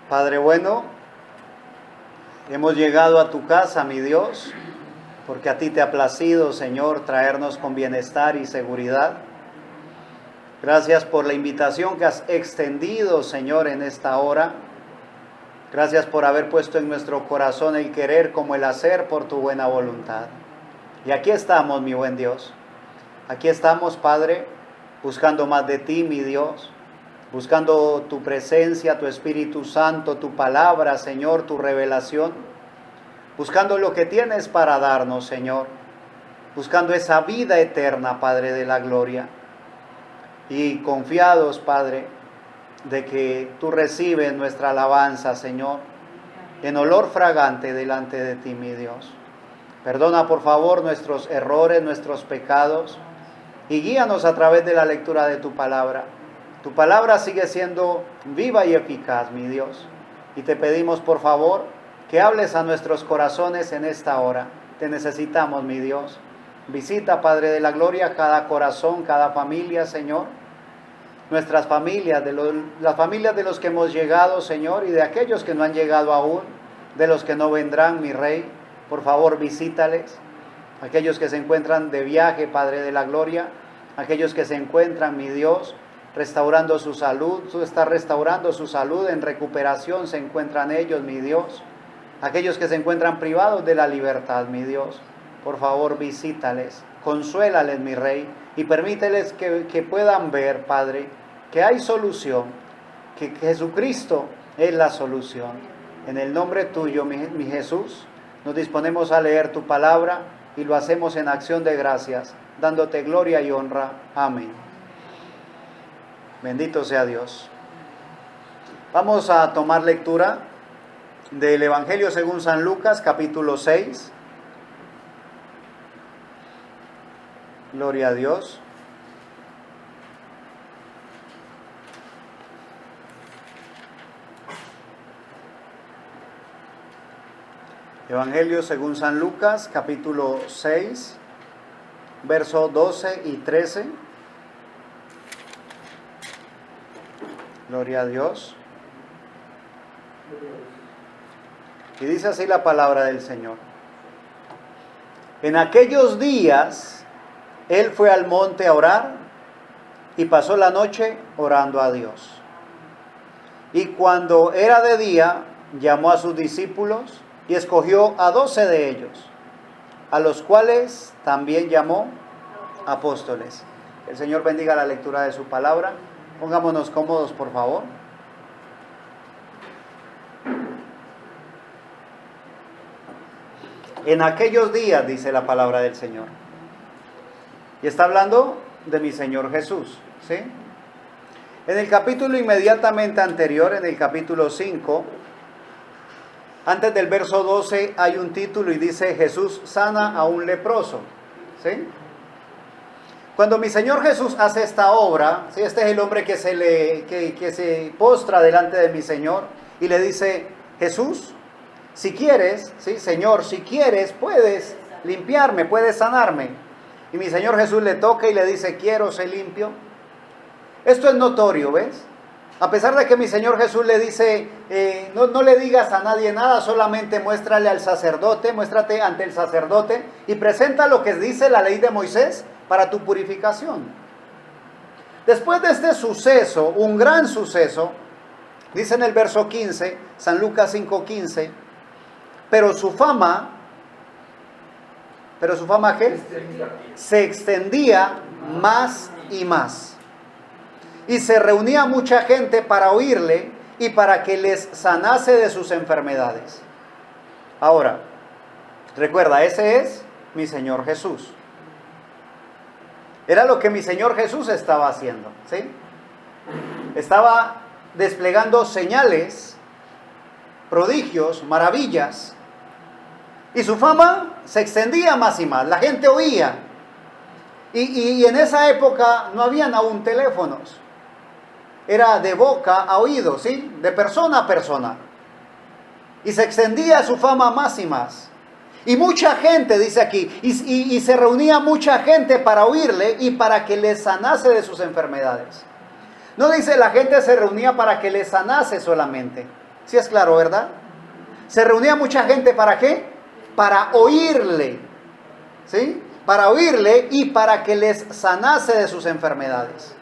Padre bueno, hemos llegado a tu casa, mi Dios, porque a ti te ha placido, Señor, traernos con bienestar y seguridad. Gracias por la invitación que has extendido, Señor, en esta hora. Gracias por haber puesto en nuestro corazón el querer como el hacer por tu buena voluntad. Y aquí estamos, mi buen Dios. Aquí estamos, Padre, buscando más de ti, mi Dios. Buscando tu presencia, tu Espíritu Santo, tu palabra, Señor, tu revelación. Buscando lo que tienes para darnos, Señor. Buscando esa vida eterna, Padre de la gloria. Y confiados, Padre, de que tú recibes nuestra alabanza, Señor, en olor fragante delante de ti, mi Dios. Perdona, por favor, nuestros errores, nuestros pecados, y guíanos a través de la lectura de tu palabra. Tu palabra sigue siendo viva y eficaz, mi Dios. Y te pedimos, por favor, que hables a nuestros corazones en esta hora. Te necesitamos, mi Dios. Visita, Padre de la gloria, cada corazón, cada familia, Señor. Nuestras familias, las familias de los que hemos llegado, Señor, y de aquellos que no han llegado aún, de los que no vendrán, mi Rey. Por favor, visítales. Aquellos que se encuentran de viaje, Padre de la gloria. Aquellos que se encuentran, mi Dios, restaurando su salud. Tú estás restaurando su salud, en recuperación se encuentran ellos, mi Dios. Aquellos que se encuentran privados de la libertad, mi Dios. Por favor, visítales, consuélales, mi Rey, y permíteles que puedan ver, Padre, que hay solución, que Jesucristo es la solución. En el nombre tuyo, mi Jesús, nos disponemos a leer tu palabra y lo hacemos en acción de gracias, dándote gloria y honra. Amén. Bendito sea Dios. Vamos a tomar lectura del Evangelio según San Lucas, capítulo 6. Gloria a Dios. Evangelio según San Lucas, capítulo 6, versos 12 y 13. Gloria a Dios. Y dice así la palabra del Señor. En aquellos días, Él fue al monte a orar y pasó la noche orando a Dios. Y cuando era de día, llamó a sus discípulos y escogió a 12 de ellos, a los cuales también llamó apóstoles. El Señor bendiga la lectura de su palabra. Pongámonos cómodos, por favor. En aquellos días, dice la palabra del Señor. Y está hablando de mi Señor Jesús, ¿sí? En el capítulo inmediatamente anterior, en el capítulo 5, antes del verso 12, hay un título y dice: Jesús sana a un leproso, ¿sí? Cuando mi Señor Jesús hace esta obra, ¿sí? Este es el hombre que se postra delante de mi Señor y le dice: Jesús, si quieres, ¿sí? Señor, si quieres, puedes limpiarme, puedes sanarme. Y mi Señor Jesús le toca y le dice: quiero ser limpio. Esto es notorio, ¿ves? A pesar de que mi Señor Jesús le dice, no le digas a nadie nada, solamente muéstrale al sacerdote, muéstrate ante el sacerdote y presenta lo que dice la ley de Moisés para tu purificación. Después de este suceso, un gran suceso, dice en el verso 15, San Lucas 5:15, pero su fama, ¿qué? Se extendía más y más. Y se reunía mucha gente para oírle y para que les sanase de sus enfermedades. Ahora, recuerda, ese es mi Señor Jesús. Era lo que mi Señor Jesús estaba haciendo, ¿sí? Estaba desplegando señales, prodigios, maravillas. Y su fama se extendía más y más. La gente oía. Y en esa época no habían aún teléfonos. Era de boca a oído, ¿sí? De persona a persona. Y se extendía su fama más y más. Y mucha gente, dice aquí, y se reunía mucha gente para oírle y para que le sanase de sus enfermedades. No dice la gente se reunía para que le sanase solamente, Sí es claro, ¿verdad? Se reunía mucha gente, ¿para qué? Para oírle, ¿sí? Para oírle y para que les sanase de sus enfermedades.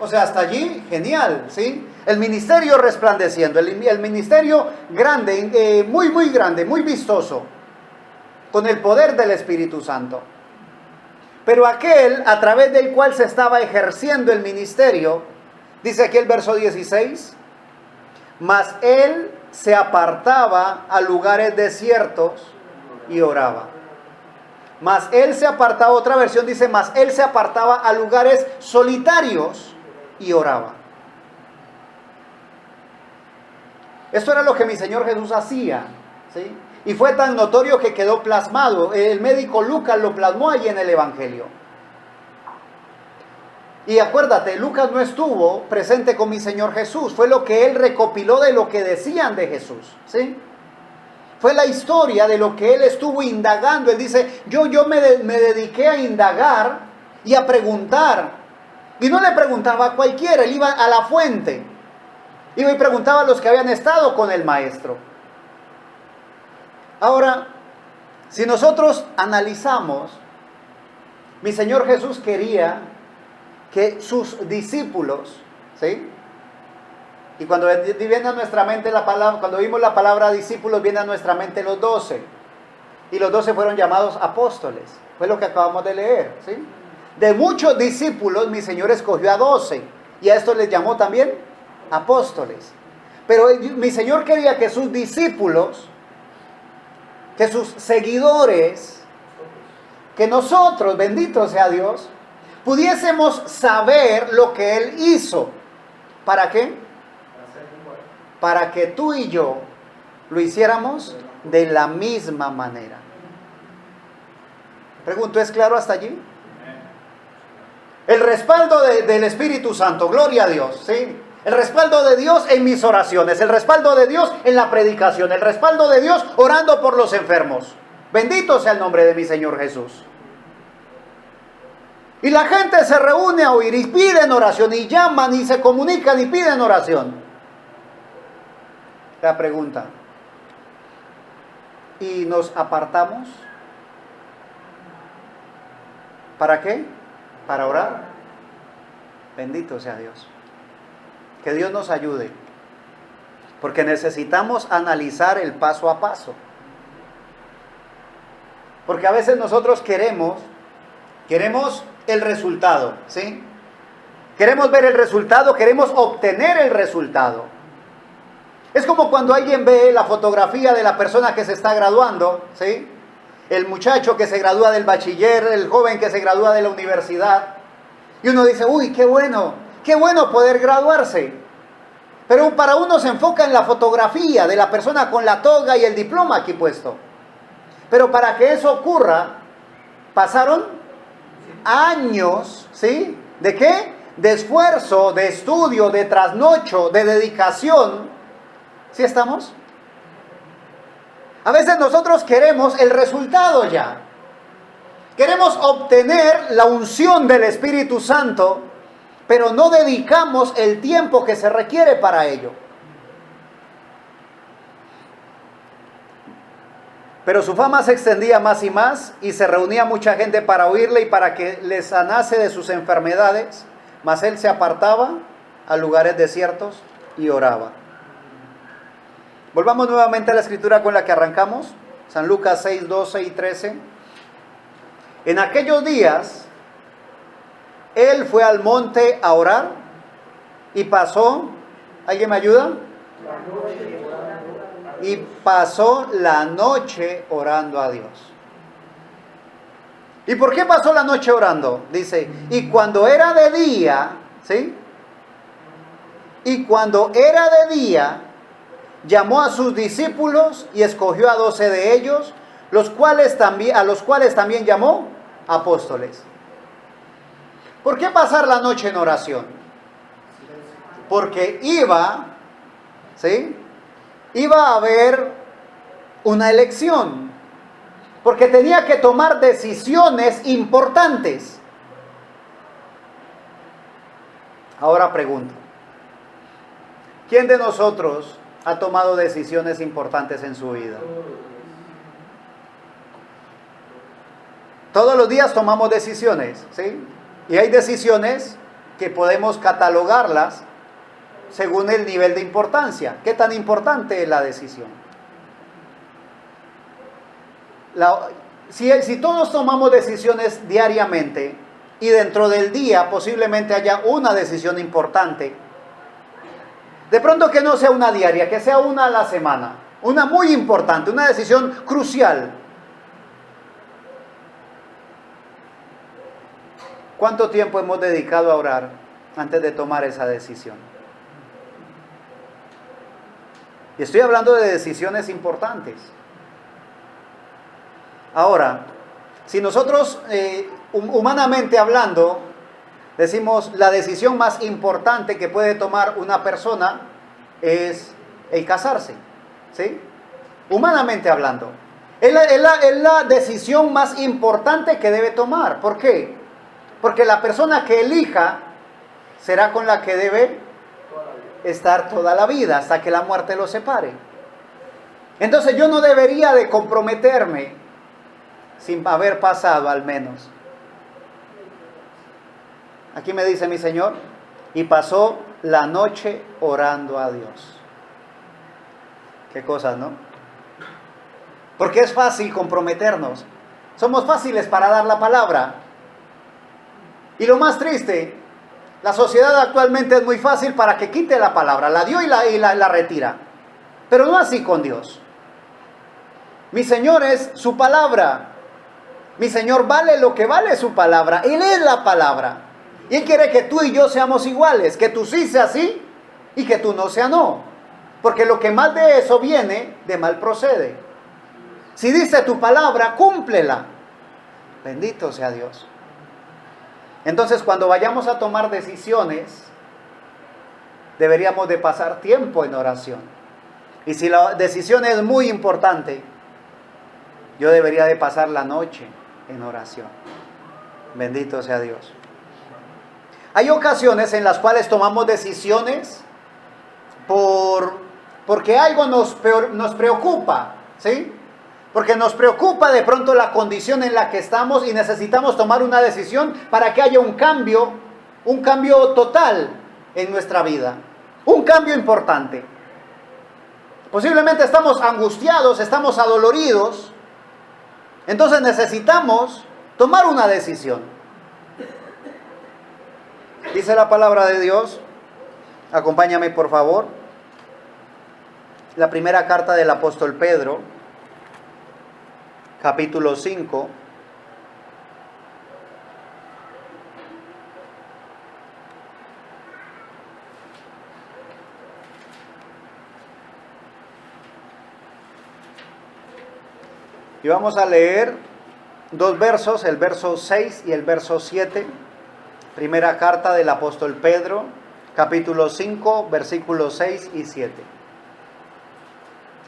O sea, hasta allí, genial, ¿sí? El ministerio resplandeciendo, el ministerio grande, muy grande, muy vistoso, con el poder del Espíritu Santo. Pero aquel a través del cual se estaba ejerciendo el ministerio, dice aquí el verso 16, mas él se apartaba a lugares desiertos y oraba. Mas él se apartaba, otra versión dice, mas él se apartaba a lugares solitarios y oraba. Esto era lo que mi Señor Jesús hacía, ¿sí? Y fue tan notorio que quedó plasmado. El médico Lucas lo plasmó allí en el Evangelio. Y acuérdate, Lucas no estuvo presente con mi Señor Jesús. Fue lo que él recopiló de lo que decían de Jesús, ¿sí? Fue la historia de lo que él estuvo indagando. Él dice, yo me dediqué a indagar y a preguntar. Y no le preguntaba a cualquiera, él iba a la fuente. Iba y preguntaba a los que habían estado con el maestro. Ahora, si nosotros analizamos, mi Señor Jesús quería que sus discípulos, ¿sí? Y cuando viene a nuestra mente la palabra, cuando vimos la palabra discípulos, viene a nuestra mente los 12. Y los 12 fueron llamados apóstoles. Fue lo que acabamos de leer, ¿sí? De muchos discípulos, mi Señor escogió a 12. Y a estos les llamó también apóstoles. Pero mi Señor quería que sus discípulos, que sus seguidores, que nosotros, bendito sea Dios, pudiésemos saber lo que Él hizo. ¿Para qué? Para que tú y yo lo hiciéramos de la misma manera. Pregunto, ¿es claro hasta allí? El respaldo del Espíritu Santo, gloria a Dios, ¿sí? El respaldo de Dios en mis oraciones, el respaldo de Dios en la predicación, el respaldo de Dios orando por los enfermos. Bendito sea el nombre de mi Señor Jesús. Y la gente se reúne a oír y piden oración y llaman y se comunican y piden oración. La pregunta, ¿y nos apartamos? ¿Para qué? Para orar. Bendito sea Dios. Que Dios nos ayude, porque necesitamos analizar el paso a paso. Porque a veces nosotros queremos el resultado, ¿sí? Queremos ver el resultado, queremos obtener el resultado. Es como cuando alguien ve la fotografía de la persona que se está graduando, ¿sí? El muchacho que se gradúa del bachiller, el joven que se gradúa de la universidad. Y uno dice, uy, qué bueno poder graduarse. Pero para uno se enfoca en la fotografía de la persona con la toga y el diploma aquí puesto. Pero para que eso ocurra, pasaron años, ¿sí? ¿De qué? De esfuerzo, de estudio, de trasnocho, de dedicación. ¿Sí estamos? A veces nosotros queremos el resultado ya. Queremos obtener la unción del Espíritu Santo, pero no dedicamos el tiempo que se requiere para ello. Pero su fama se extendía más y más, y se reunía mucha gente para oírle y para que le sanase de sus enfermedades, mas él se apartaba a lugares desiertos y oraba. Volvamos nuevamente a la escritura con la que arrancamos, San Lucas 6, 12 y 13. En aquellos días, él fue al monte a orar y pasó, ¿alguien me ayuda? Y pasó la noche orando a Dios. ¿Y por qué pasó la noche orando? Dice, y cuando era de día, ¿sí? Y cuando era de día, llamó a sus discípulos y escogió a 12 de ellos, a los cuales también llamó apóstoles. ¿Por qué pasar la noche en oración? Porque iba a haber una elección, porque tenía que tomar decisiones importantes. Ahora pregunto, ¿Quién de nosotros ha tomado decisiones importantes en su vida? Todos los días tomamos decisiones, ¿sí? Y hay decisiones que podemos catalogarlas según el nivel de importancia. ¿Qué tan importante es la decisión? Si todos tomamos decisiones diariamente y dentro del día posiblemente haya una decisión importante, de pronto que no sea una diaria, que sea una a la semana, una muy importante, una decisión crucial. ¿Cuánto tiempo hemos dedicado a orar antes de tomar esa decisión? Y estoy hablando de decisiones importantes. Ahora, si nosotros, humanamente hablando, decimos la decisión más importante que puede tomar una persona es el casarse, ¿sí? Humanamente hablando. Es la decisión más importante que debe tomar. ¿Por qué? Porque la persona que elija será con la que debe estar toda la vida, hasta que la muerte lo separe. Entonces yo no debería de comprometerme sin haber pasado al menos. Aquí me dice mi Señor, y pasó la noche orando a Dios. Qué cosas, ¿no? Porque es fácil comprometernos. Somos fáciles para dar la palabra. Y lo más triste, la sociedad actualmente es muy fácil para que quite la palabra. La dio y la retira. Pero no así con Dios. Mi Señor es su palabra. Mi Señor vale lo que vale su palabra. Él es la palabra. Y Él quiere que tú y yo seamos iguales. Que tú sí seas sí y que tú no seas no. Porque lo que mal de eso viene, de mal procede. Si dice tu palabra, cúmplela. Bendito sea Dios. Entonces, cuando vayamos a tomar decisiones, deberíamos de pasar tiempo en oración. Y si la decisión es muy importante, yo debería de pasar la noche en oración. Bendito sea Dios. Hay ocasiones en las cuales tomamos decisiones porque algo nos preocupa, ¿sí? Porque nos preocupa de pronto la condición en la que estamos y necesitamos tomar una decisión para que haya un cambio total en nuestra vida. Un cambio importante. Posiblemente estamos angustiados, estamos adoloridos. Entonces necesitamos tomar una decisión. Dice la palabra de Dios, acompáñame por favor, la primera carta del apóstol Pedro, capítulo 5. Y vamos a leer dos versos, el verso 6 y el verso 7. Primera carta del apóstol Pedro, capítulo 5, versículos 6 y 7.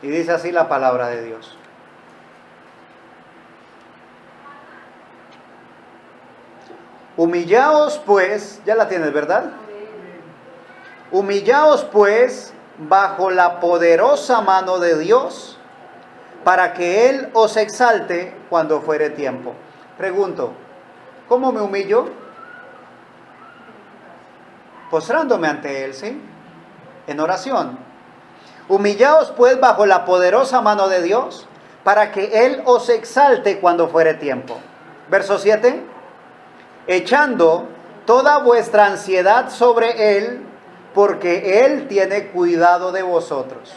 Y dice así la palabra de Dios. Humillaos pues, ya la tienes, ¿verdad? Humillaos pues bajo la poderosa mano de Dios, para que Él os exalte cuando fuere tiempo. Pregunto, ¿cómo me humillo? Postrándome ante Él, ¿sí? En oración. Humillaos pues bajo la poderosa mano de Dios, para que Él os exalte cuando fuere tiempo. Verso 7. Echando toda vuestra ansiedad sobre Él, porque Él tiene cuidado de vosotros.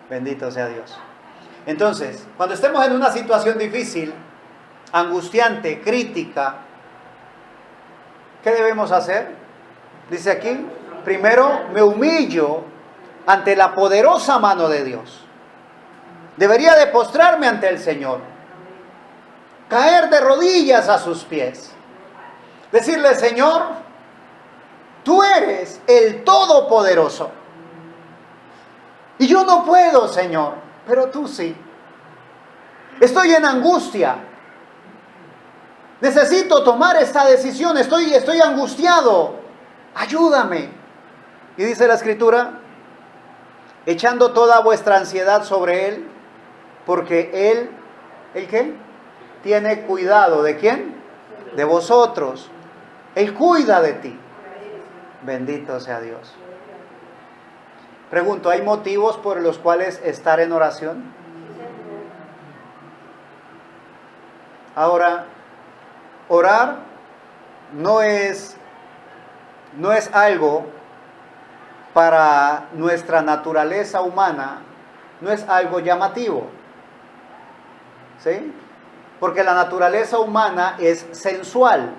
Bendito sea Dios. Entonces, cuando estemos en una situación difícil, angustiante, crítica, ¿qué debemos hacer? Dice aquí, primero me humillo ante la poderosa mano de Dios. Debería de postrarme ante el Señor, caer de rodillas a sus pies, decirle, Señor, tú eres el Todopoderoso. Y yo no puedo, Señor, pero tú sí. Estoy en angustia. Necesito tomar esta decisión. Estoy angustiado. Ayúdame. Y dice la Escritura, echando toda vuestra ansiedad sobre Él, porque Él, ¿el qué? Tiene cuidado, ¿de quién? De vosotros. Él cuida de ti. Bendito sea Dios. Pregunto, ¿hay motivos por los cuales estar en oración? Ahora, orar no es algo para nuestra naturaleza humana, no es algo llamativo. ¿Sí? Porque la naturaleza humana es sensual.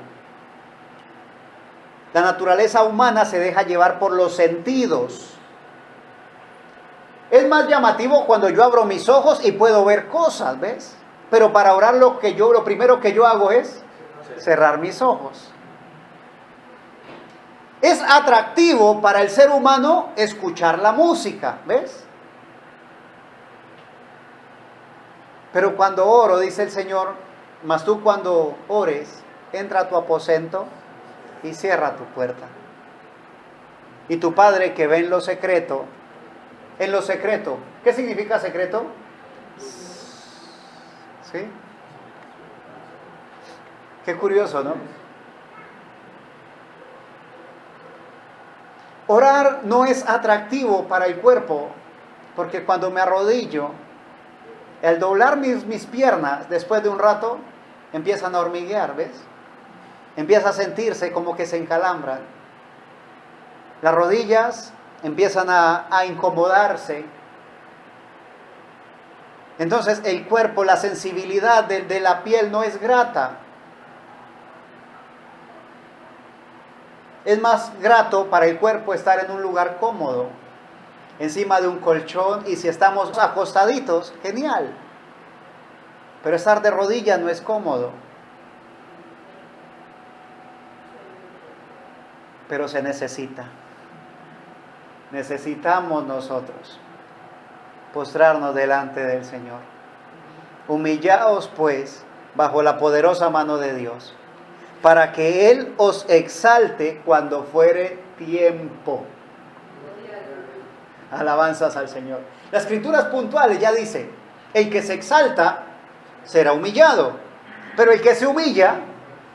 La naturaleza humana se deja llevar por los sentidos. Es más llamativo cuando yo abro mis ojos y puedo ver cosas, ¿ves? Pero para orar lo primero que yo hago es cerrar mis ojos. Es atractivo para el ser humano escuchar la música, ¿ves? Pero cuando oro, dice el Señor, mas tú cuando ores, entra a tu aposento y cierra tu puerta. Y tu Padre que ve en lo secreto, ¿qué significa secreto? ¿Sí? Qué curioso, ¿no? Orar no es atractivo para el cuerpo, porque cuando me arrodillo, al doblar mis piernas, después de un rato, empiezan a hormiguear, ¿ves? Empieza a sentirse como que se encalambran. Las rodillas empiezan a incomodarse. Entonces el cuerpo, la sensibilidad de la piel no es grata. Es más grato para el cuerpo estar en un lugar cómodo, encima de un colchón, y si estamos acostaditos, genial. Pero estar de rodillas no es cómodo. Pero se necesita. Necesitamos nosotros postrarnos delante del Señor. Humillaos pues bajo la poderosa mano de Dios, para que Él os exalte cuando fuere tiempo. Alabanzas al Señor. Las escrituras puntuales ya dice, el que se exalta será humillado, pero el que se humilla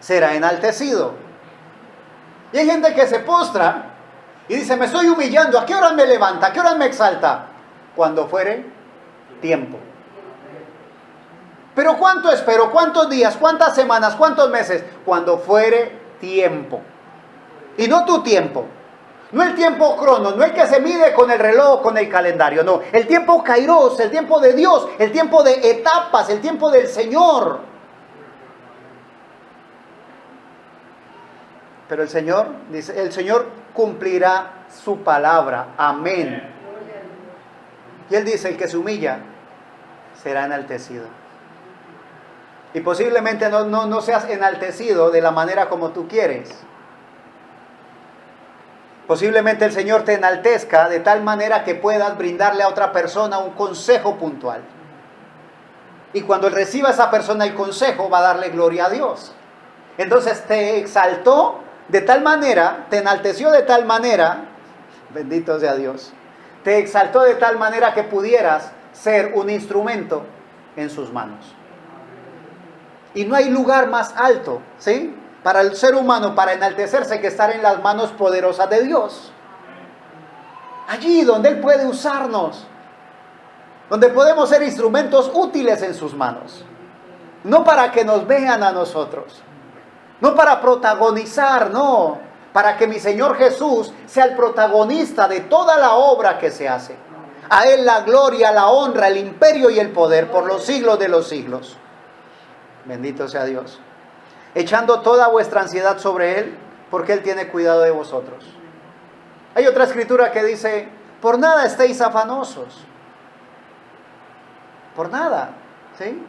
será enaltecido. Y hay gente que se postra y dice, me estoy humillando, ¿a qué hora me levanta? ¿A qué hora me exalta? Cuando fuere tiempo. Pero ¿cuánto espero? ¿Cuántos días? ¿Cuántas semanas? ¿Cuántos meses? Cuando fuere tiempo. Y no tu tiempo. No el tiempo crono, no el que se mide con el reloj, con el calendario, no. El tiempo kairos, el tiempo de Dios, el tiempo de etapas, el tiempo del Señor. Pero el Señor, dice, el Señor cumplirá su palabra. Amén. Y Él dice, el que se humilla será enaltecido. Y posiblemente no seas enaltecido de la manera como tú quieres. Posiblemente el Señor te enaltezca de tal manera que puedas brindarle a otra persona un consejo puntual. Y cuando reciba esa persona el consejo, va a darle gloria a Dios. Entonces te exaltó de tal manera, te enalteció de tal manera, bendito sea Dios, te exaltó de tal manera que pudieras ser un instrumento en sus manos. Y no hay lugar más alto, ¿sí?, para el ser humano, para enaltecerse, que estar en las manos poderosas de Dios. Allí donde Él puede usarnos, donde podemos ser instrumentos útiles en sus manos. No para que nos vean a nosotros, no para protagonizar, no, para que mi Señor Jesús sea el protagonista de toda la obra que se hace. A Él la gloria, la honra, el imperio y el poder por los siglos de los siglos. Bendito sea Dios. Echando toda vuestra ansiedad sobre Él, porque Él tiene cuidado de vosotros. Hay otra escritura que dice, por nada estéis afanosos. Por nada, ¿sí?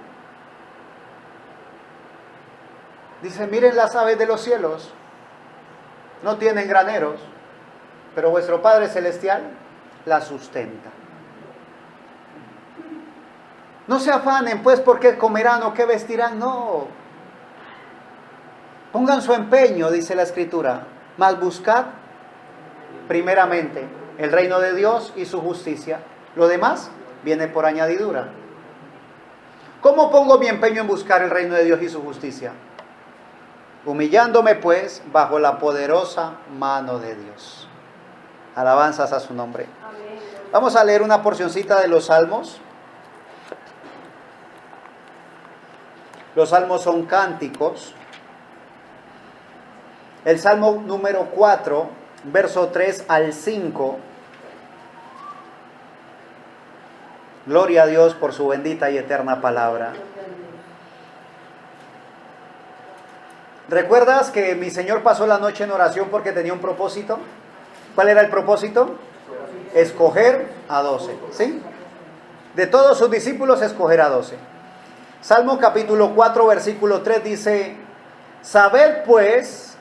Dice, miren las aves de los cielos, no tienen graneros, pero vuestro Padre Celestial las sustenta. No se afanen pues por qué comerán o qué vestirán, no. Pongan su empeño, dice la Escritura, mas buscad primeramente el reino de Dios y su justicia. Lo demás viene por añadidura. ¿Cómo pongo mi empeño en buscar el reino de Dios y su justicia? Humillándome pues bajo la poderosa mano de Dios. Alabanzas a su nombre. Vamos a leer una porcioncita de los Salmos. Los Salmos son cánticos. El Salmo número 4, verso 3 al 5. Gloria a Dios por su bendita y eterna palabra. ¿Recuerdas que mi Señor pasó la noche en oración porque tenía un propósito? ¿Cuál era el propósito? Escoger a 12, ¿sí? De todos sus discípulos, escoger a 12. Salmo capítulo 4, versículo 3 dice: Sabed pues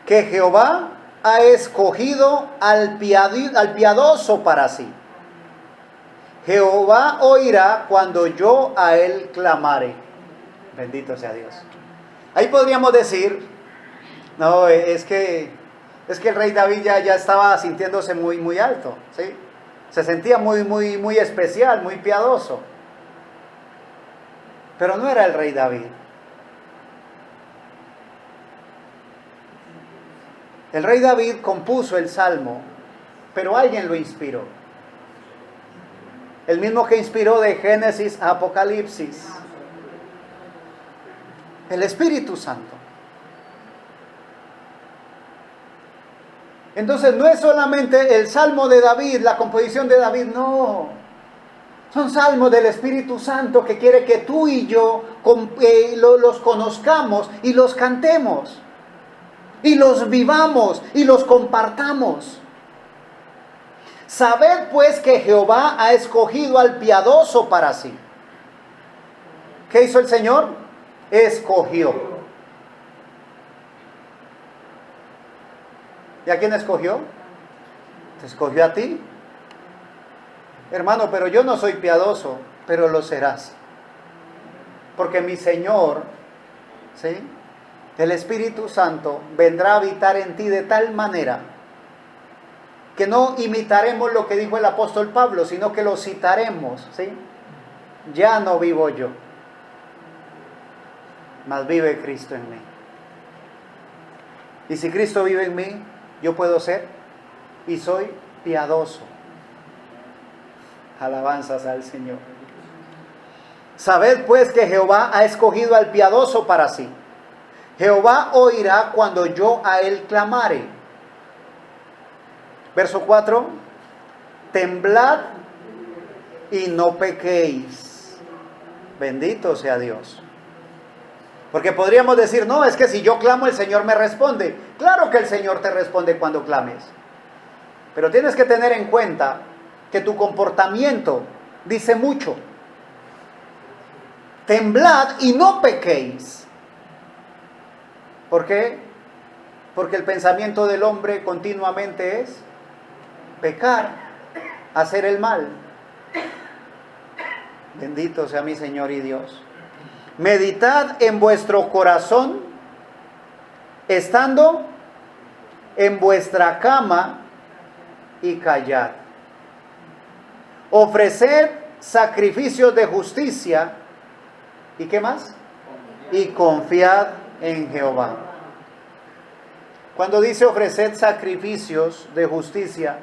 que Jehová ha escogido al piadoso para sí. Jehová oirá cuando yo a él clamare. Bendito sea Dios. Ahí podríamos decir, no, es que el rey David ya estaba sintiéndose muy alto, ¿sí? Se sentía muy especial, muy piadoso. Pero no era el rey David. El rey David compuso el Salmo, pero alguien lo inspiró. El mismo que inspiró de Génesis a Apocalipsis. El Espíritu Santo. Entonces no es solamente el Salmo de David, la composición de David, no. Son salmos del Espíritu Santo que quiere que tú y yo los conozcamos y los cantemos. Y los vivamos y los compartamos. Sabed pues que Jehová ha escogido al piadoso para sí. ¿Qué hizo el Señor? Escogió. ¿Y a quién escogió? ¿Te escogió a ti? Hermano, pero yo no soy piadoso, pero lo serás. Porque mi Señor, ¿sí?, el Espíritu Santo vendrá a habitar en ti de tal manera que no imitaremos lo que dijo el apóstol Pablo, sino que lo citaremos, ¿sí? Ya no vivo yo, mas vive Cristo en mí. Y si Cristo vive en mí, yo puedo ser y soy piadoso. Alabanzas al Señor. Sabed pues que Jehová ha escogido al piadoso para sí. Jehová oirá cuando yo a él clamare. Verso 4. Temblad y no pequéis. Bendito sea Dios. Porque podríamos decir, no, es que si yo clamo el Señor me responde. Claro que el Señor te responde cuando clames. Pero tienes que tener en cuenta que tu comportamiento dice mucho. Temblad y no pequéis. ¿Por qué? Porque el pensamiento del hombre continuamente es pecar, hacer el mal. Bendito sea mi Señor y Dios. Meditad en vuestro corazón, estando en vuestra cama, y callad. Ofreced sacrificios de justicia, ¿y qué más? Y confiad en Jehová. Cuando dice ofreced sacrificios de justicia,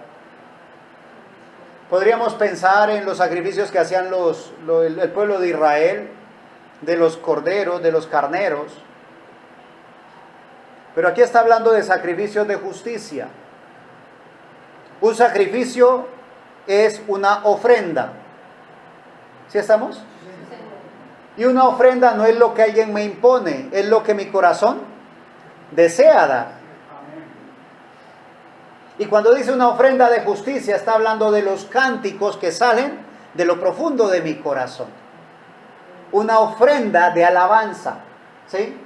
podríamos pensar en los sacrificios que hacían el pueblo de Israel, de los corderos, de los carneros. Pero aquí está hablando de sacrificios de justicia. Un sacrificio es una ofrenda. ¿Sí estamos? Y una ofrenda no es lo que alguien me impone, es lo que mi corazón desea dar. Y cuando dice una ofrenda de justicia, está hablando de los cánticos que salen de lo profundo de mi corazón. Una ofrenda de alabanza, ¿sí?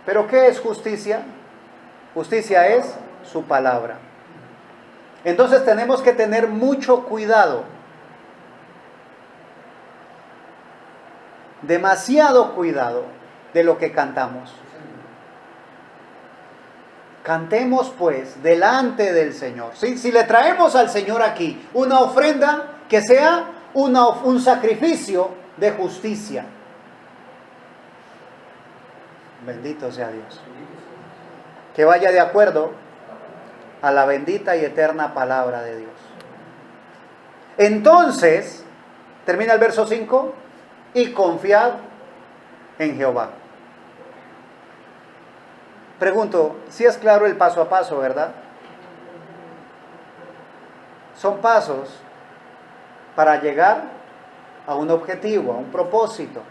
¿Pero qué es justicia? Justicia es su palabra. Entonces tenemos que tener mucho cuidado. Demasiado cuidado de lo que cantamos. Cantemos pues delante del Señor. ¿Sí? Si le traemos al Señor aquí una ofrenda, que sea un sacrificio de justicia. Bendito sea Dios. Que vaya de acuerdo a la bendita y eterna palabra de Dios. Entonces, termina el verso 5, y confiad en Jehová. Pregunto, si es claro el paso a paso, ¿verdad? Son pasos para llegar a un objetivo, a un propósito.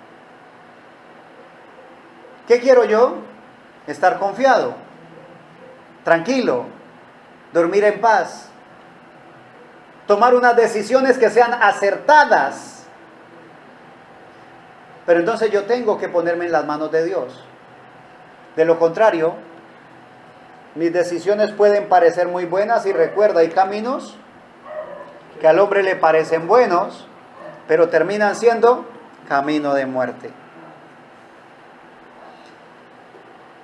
¿Qué quiero yo? Estar confiado, tranquilo, dormir en paz, tomar unas decisiones que sean acertadas. Pero entonces yo tengo que ponerme en las manos de Dios. De lo contrario, mis decisiones pueden parecer muy buenas, y recuerda, hay caminos que al hombre le parecen buenos, pero terminan siendo camino de muerte.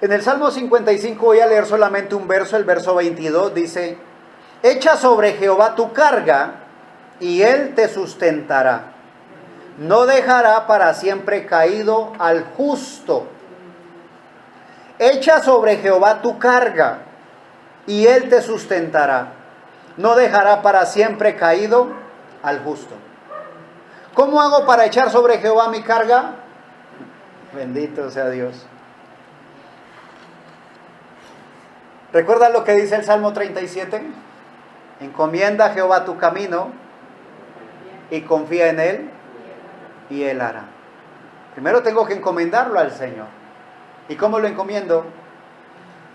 En el Salmo 55 voy a leer solamente un verso, el verso 22, dice: echa sobre Jehová tu carga, y él te sustentará. No dejará para siempre caído al justo. Echa sobre Jehová tu carga, y él te sustentará. No dejará para siempre caído al justo. ¿Cómo hago para echar sobre Jehová mi carga? Bendito sea Dios. ¿Recuerdas lo que dice el Salmo 37? Encomienda a Jehová tu camino y confía en él, y él hará. Primero tengo que encomendarlo al Señor. ¿Y cómo lo encomiendo?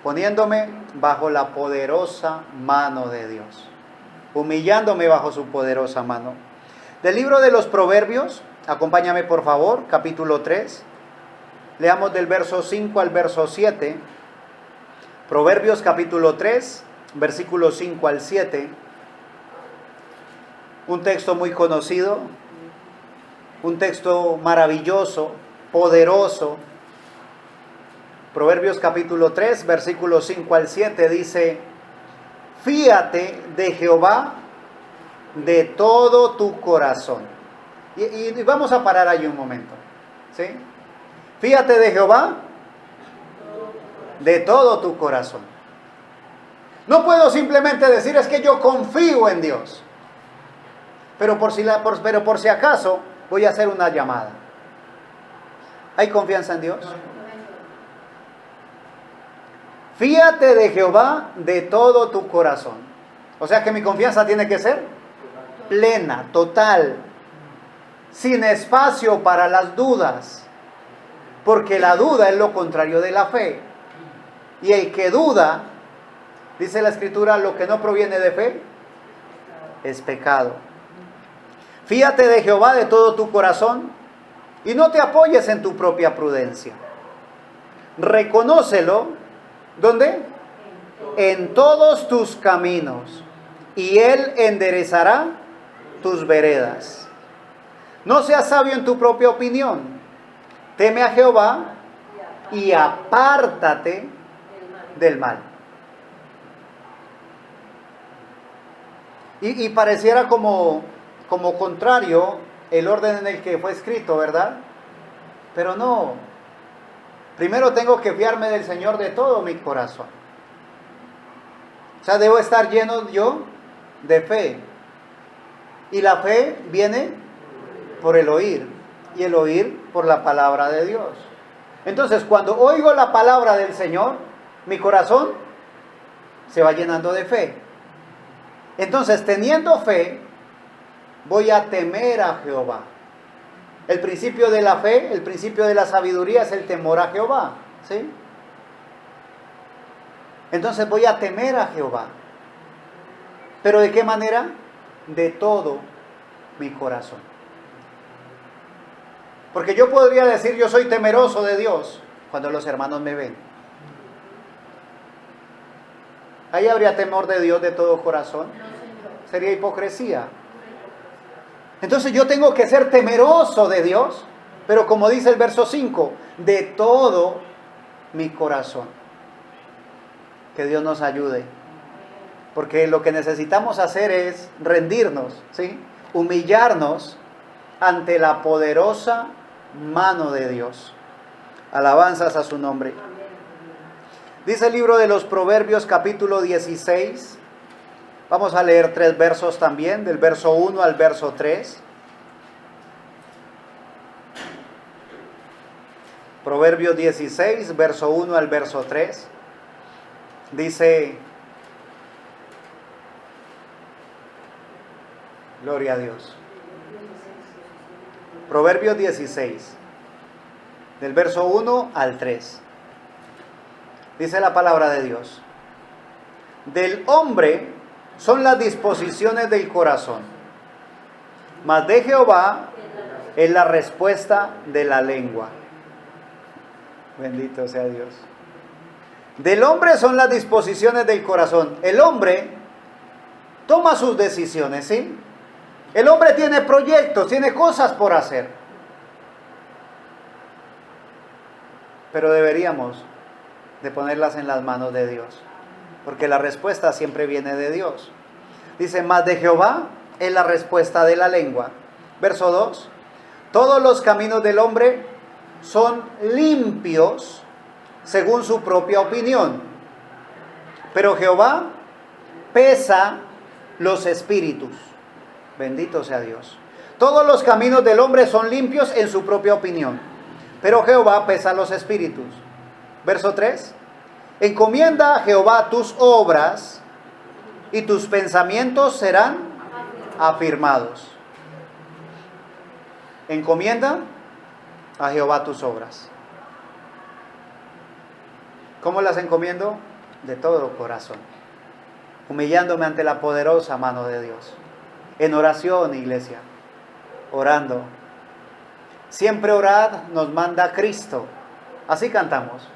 Poniéndome bajo la poderosa mano de Dios, humillándome bajo su poderosa mano. Del libro de los Proverbios, acompáñame por favor, capítulo 3, leamos del verso 5 al verso 7, Proverbios capítulo 3, versículos 5 al 7, un texto muy conocido, un texto maravilloso, poderoso. Proverbios capítulo 3, versículos 5 al 7 dice: fíate de Jehová de todo tu corazón. Y vamos a parar ahí un momento, ¿sí? Fíate de Jehová de todo tu corazón. No puedo simplemente decir es que yo confío en Dios, pero por si acaso voy a hacer una llamada. ¿Hay confianza en Dios? Fíate de Jehová de todo tu corazón. O sea que mi confianza tiene que ser plena, total, sin espacio para las dudas, porque la duda es lo contrario de la fe. Y el que duda, dice la Escritura, lo que no proviene de fe es pecado. Fíate de Jehová de todo tu corazón y no te apoyes en tu propia prudencia. Reconócelo, ¿dónde? En todos tus caminos, y él enderezará tus veredas. No seas sabio en tu propia opinión. Teme a Jehová y apártate del mal. Y pareciera como contrario el orden en el que fue escrito, ¿verdad? Pero no. Primero tengo que fiarme del Señor de todo mi corazón. O sea, debo estar lleno yo de fe. Y la fe viene por el oír, y el oír por la palabra de Dios. Entonces, cuando oigo la palabra del Señor, mi corazón se va llenando de fe. Entonces, teniendo fe, voy a temer a Jehová. El principio de la fe, el principio de la sabiduría es el temor a Jehová, ¿sí? Entonces voy a temer a Jehová. ¿Pero de qué manera? De todo mi corazón. Porque yo podría decir yo soy temeroso de Dios cuando los hermanos me ven. ¿Ahí habría temor de Dios de todo corazón? Sería hipocresía. Entonces yo tengo que ser temeroso de Dios, pero como dice el verso 5, de todo mi corazón. Que Dios nos ayude. Porque lo que necesitamos hacer es rendirnos, ¿sí? Humillarnos ante la poderosa mano de Dios. Alabanzas a su nombre. Dice el libro de los Proverbios capítulo 16. Vamos a leer 3 versos también, del verso 1 al verso 3. Proverbios 16, verso 1 al verso 3. Dice, gloria a Dios. Proverbios 16, del verso 1 al 3. Dice la palabra de Dios. Del hombre son las disposiciones del corazón, mas de Jehová es la respuesta de la lengua. Bendito sea Dios. Del hombre son las disposiciones del corazón. El hombre toma sus decisiones, ¿sí? El hombre tiene proyectos, tiene cosas por hacer. Pero deberíamos de ponerlas en las manos de Dios, porque la respuesta siempre viene de Dios. Dice, mas de Jehová es la respuesta de la lengua. Verso 2. Todos los caminos del hombre son limpios según su propia opinión, pero Jehová pesa los espíritus. Bendito sea Dios. Todos los caminos del hombre son limpios en su propia opinión, pero Jehová pesa los espíritus. Verso 3. Encomienda a Jehová tus obras y tus pensamientos serán afirmados. Encomienda a Jehová tus obras. ¿Cómo las encomiendo? De todo corazón, humillándome ante la poderosa mano de Dios. En oración, iglesia, orando. Siempre orad, nos manda Cristo. Así cantamos.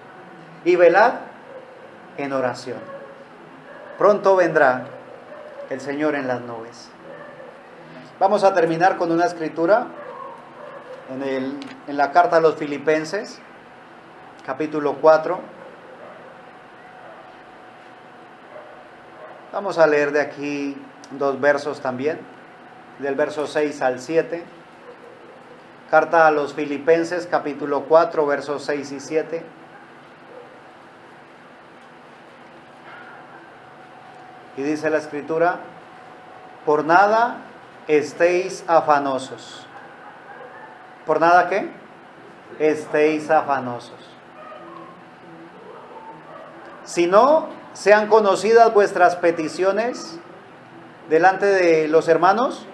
Y velad en oración. Pronto vendrá el Señor en las nubes. Vamos a terminar con una escritura en la carta a los Filipenses, capítulo 4. Vamos a leer de aquí 2 versos también, del verso 6 al 7. Carta a los Filipenses, capítulo 4, versos 6 y 7. Y dice la escritura, por nada estéis afanosos. ¿Por nada qué? Estéis afanosos. Sino sean conocidas vuestras peticiones delante de los hermanos.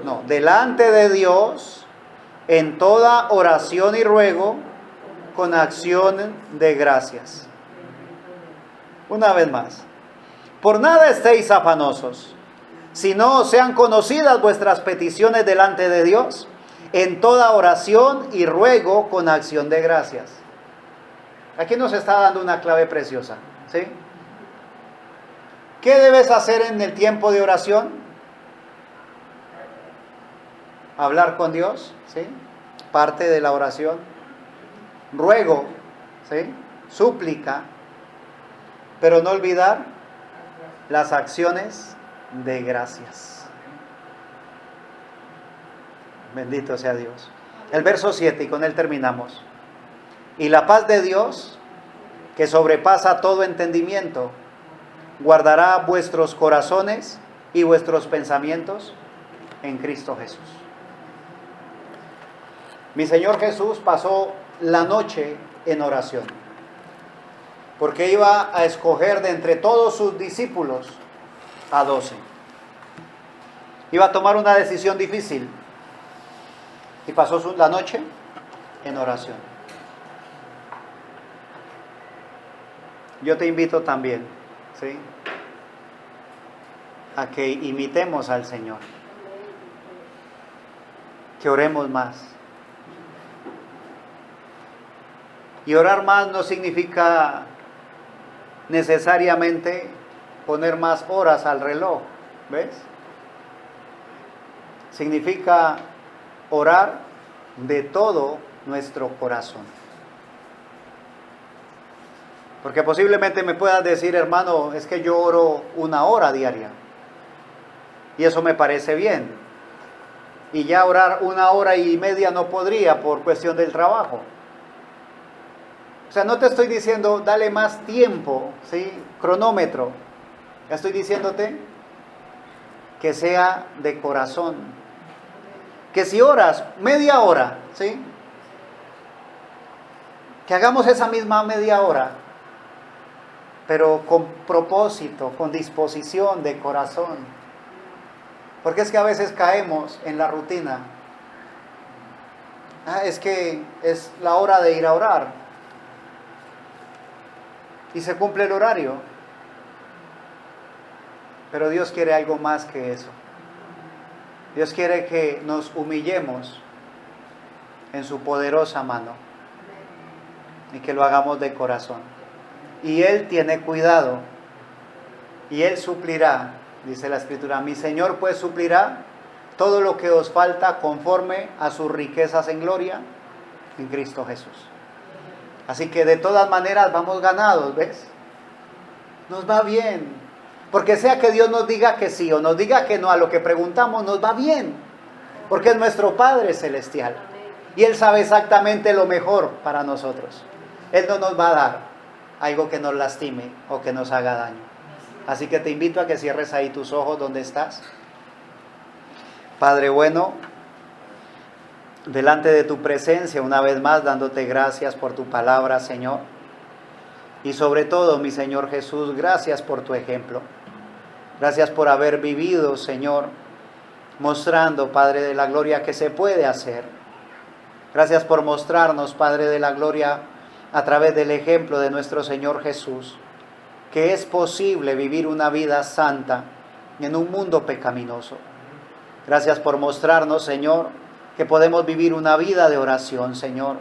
No, delante de Dios en toda oración y ruego con acción de gracias. Una vez más. Por nada estéis afanosos, sino sean conocidas vuestras peticiones delante de Dios en toda oración y ruego con acción de gracias. Aquí nos está dando una clave preciosa, ¿sí? ¿Qué debes hacer en el tiempo de oración? Hablar con Dios, ¿sí? Parte de la oración. Ruego, ¿sí? Súplica, pero no olvidar las acciones de gracias. Bendito sea Dios. El verso 7, y con él terminamos. Y la paz de Dios, que sobrepasa todo entendimiento, guardará vuestros corazones y vuestros pensamientos en Cristo Jesús. Mi Señor Jesús pasó la noche en oración, porque iba a escoger de entre todos sus discípulos a 12. Iba a tomar una decisión difícil y pasó la noche en oración. Yo te invito también, ¿sí?, a que imitemos al Señor, que oremos más. Y orar más no significa necesariamente poner más horas al reloj, ¿ves? Significa orar de todo nuestro corazón. Porque posiblemente me puedas decir, hermano, es que yo oro 1 hora diaria. Y eso me parece bien. Y ya orar 1 hora y media no podría por cuestión del trabajo. O sea, no te estoy diciendo, dale más tiempo, ¿sí? Cronómetro. Ya estoy diciéndote que sea de corazón. Que si oras media hora, ¿sí? Que hagamos esa misma media hora, pero con propósito, con disposición de corazón. Porque es que a veces caemos en la rutina. Es que es la hora de ir a orar. Y se cumple el horario. Pero Dios quiere algo más que eso. Dios quiere que nos humillemos en su poderosa mano. Y que lo hagamos de corazón. Y Él tiene cuidado. Y Él suplirá, dice la Escritura. Mi Señor pues suplirá todo lo que os falta conforme a sus riquezas en gloria en Cristo Jesús. Así que de todas maneras vamos ganados, ¿ves? Nos va bien. Porque sea que Dios nos diga que sí o nos diga que no a lo que preguntamos, nos va bien. Porque es nuestro Padre Celestial. Y Él sabe exactamente lo mejor para nosotros. Él no nos va a dar algo que nos lastime o que nos haga daño. Así que te invito a que cierres ahí tus ojos donde estás. Padre bueno, delante de tu presencia una vez más dándote gracias por tu palabra, Señor. Y sobre todo, mi Señor Jesús, gracias por tu ejemplo. Gracias por haber vivido, Señor, mostrando, Padre de la gloria, que se puede hacer. Gracias por mostrarnos, Padre de la gloria, a través del ejemplo de nuestro Señor Jesús, que es posible vivir una vida santa en un mundo pecaminoso. Gracias por mostrarnos, Señor, que podemos vivir una vida de oración, Señor,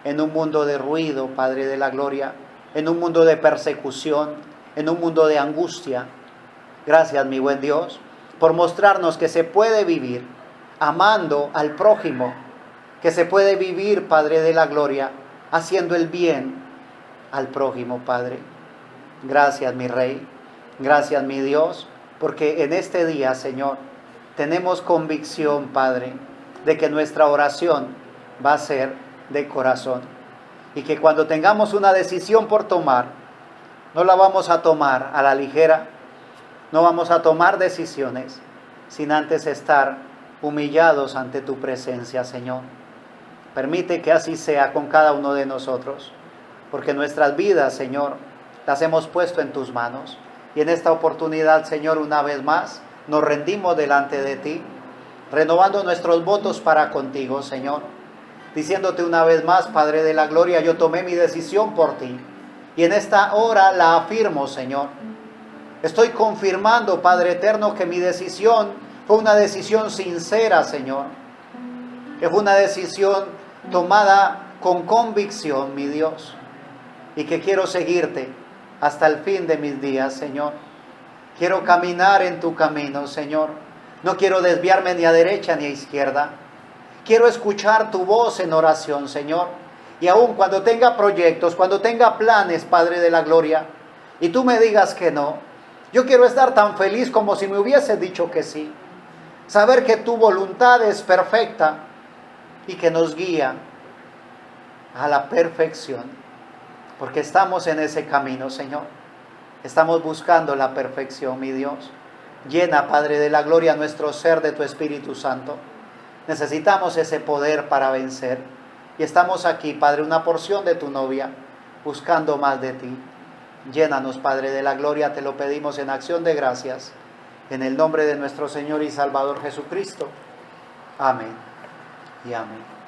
en un mundo de ruido, Padre de la gloria, en un mundo de persecución, en un mundo de angustia. Gracias, mi buen Dios, por mostrarnos que se puede vivir amando al prójimo, que se puede vivir, Padre de la gloria, haciendo el bien al prójimo, Padre. Gracias, mi Rey, gracias, mi Dios, porque en este día, Señor, tenemos convicción, Padre, de que nuestra oración va a ser de corazón. Y que cuando tengamos una decisión por tomar, no la vamos a tomar a la ligera, no vamos a tomar decisiones sin antes estar humillados ante tu presencia, Señor. Permite que así sea con cada uno de nosotros, porque nuestras vidas, Señor, las hemos puesto en tus manos. Y en esta oportunidad, Señor, una vez más, nos rendimos delante de ti, renovando nuestros votos para contigo, Señor. Diciéndote una vez más, Padre de la gloria, yo tomé mi decisión por ti. Y en esta hora la afirmo, Señor. Estoy confirmando, Padre eterno, que mi decisión fue una decisión sincera, Señor. Que fue una decisión tomada con convicción, mi Dios. Y que quiero seguirte hasta el fin de mis días, Señor. Quiero caminar en tu camino, Señor. No quiero desviarme ni a derecha ni a izquierda. Quiero escuchar tu voz en oración, Señor. Y aun cuando tenga proyectos, cuando tenga planes, Padre de la gloria, y tú me digas que no, yo quiero estar tan feliz como si me hubiese dicho que sí. Saber que tu voluntad es perfecta y que nos guía a la perfección. Porque estamos en ese camino, Señor. Estamos buscando la perfección, mi Dios. Llena, Padre de la gloria, nuestro ser de tu Espíritu Santo. Necesitamos ese poder para vencer. Y estamos aquí, Padre, una porción de tu novia, buscando más de ti. Llénanos, Padre de la gloria, te lo pedimos en acción de gracias. En el nombre de nuestro Señor y Salvador Jesucristo. Amén y amén.